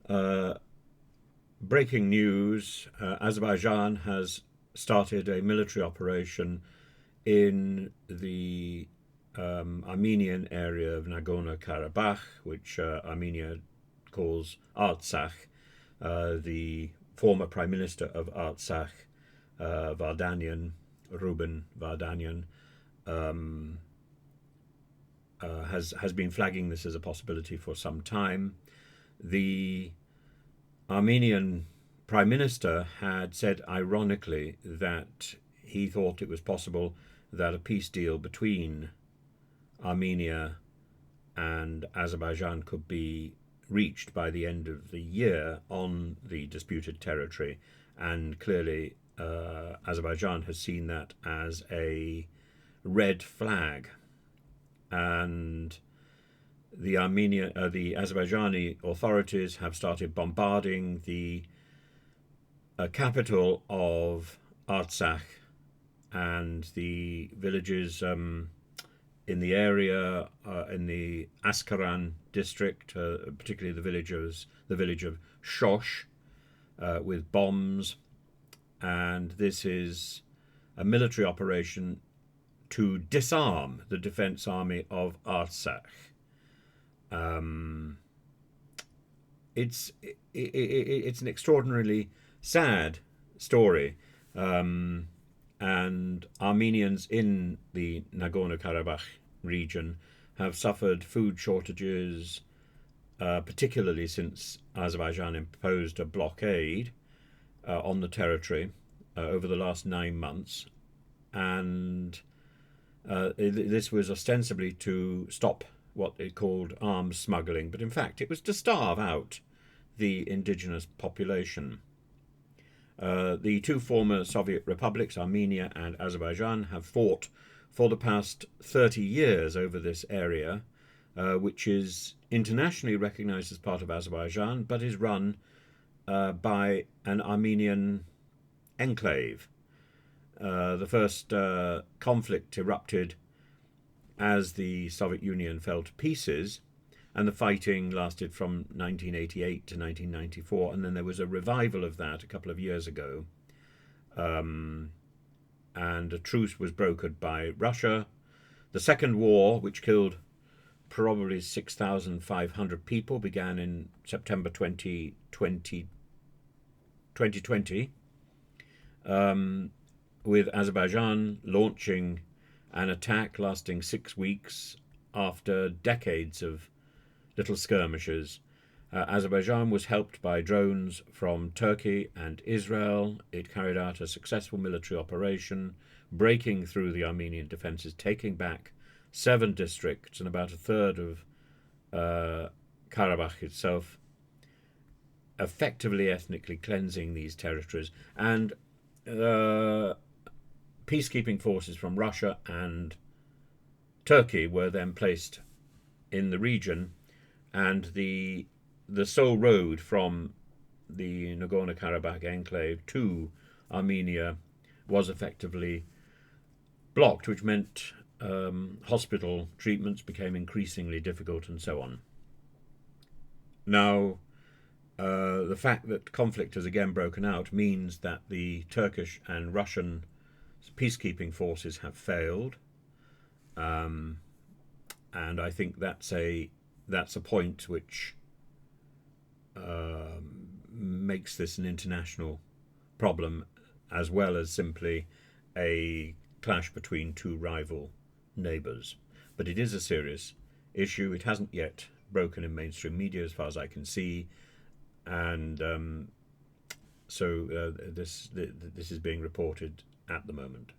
Uh, Breaking news: Azerbaijan has started a military operation in the Armenian area of Nagorno-Karabakh, which Armenia calls Artsakh. The former Prime Minister of Artsakh, Vardanyan, Ruben Vardanyan, um, has been flagging this as a possibility for some time. The Armenian Prime Minister had said, ironically, that he thought it was possible that a peace deal between Armenia and Azerbaijan could be reached by the end of the year on the disputed territory. And clearly, Azerbaijan has seen that as a red flag. And the Azerbaijani authorities have started bombarding the capital of Artsakh and the villages in the area, in the Askaran district, particularly the village of Shosh, with bombs. And this is a military operation to disarm the defense army of Artsakh. It's an extraordinarily sad story, and Armenians in the Nagorno-Karabakh region have suffered food shortages, particularly since Azerbaijan imposed a blockade on the territory over the last 9 months, and this was ostensibly to stop what it called arms smuggling, but in fact it was to starve out the indigenous population. The two former Soviet republics, Armenia and Azerbaijan, have fought for the past 30 years over this area, which is internationally recognized as part of Azerbaijan, but is run by an Armenian enclave. The first conflict erupted as the Soviet Union fell to pieces, and the fighting lasted from 1988 to 1994, and then there was a revival of that a couple of years ago, and a truce was brokered by Russia. The second war, which killed probably 6,500 people, began in September 2020, with Azerbaijan launching an attack lasting 6 weeks after decades of little skirmishes. Azerbaijan was helped by drones from Turkey and Israel. It carried out a successful military operation, breaking through the Armenian defences, taking back 7 districts and about a third of Karabakh itself, effectively ethnically cleansing these territories. And peacekeeping forces from Russia and Turkey were then placed in the region, and the sole road from the Nagorno-Karabakh enclave to Armenia was effectively blocked, which meant hospital treatments became increasingly difficult and so on. Now, the fact that conflict has again broken out means that the Turkish and Russian peacekeeping forces have failed, and I think that's a point which makes this an international problem, as well as simply a clash between two rival neighbours. But it is a serious issue. It hasn't yet broken in mainstream media, as far as I can see, and so this is being reported at the moment.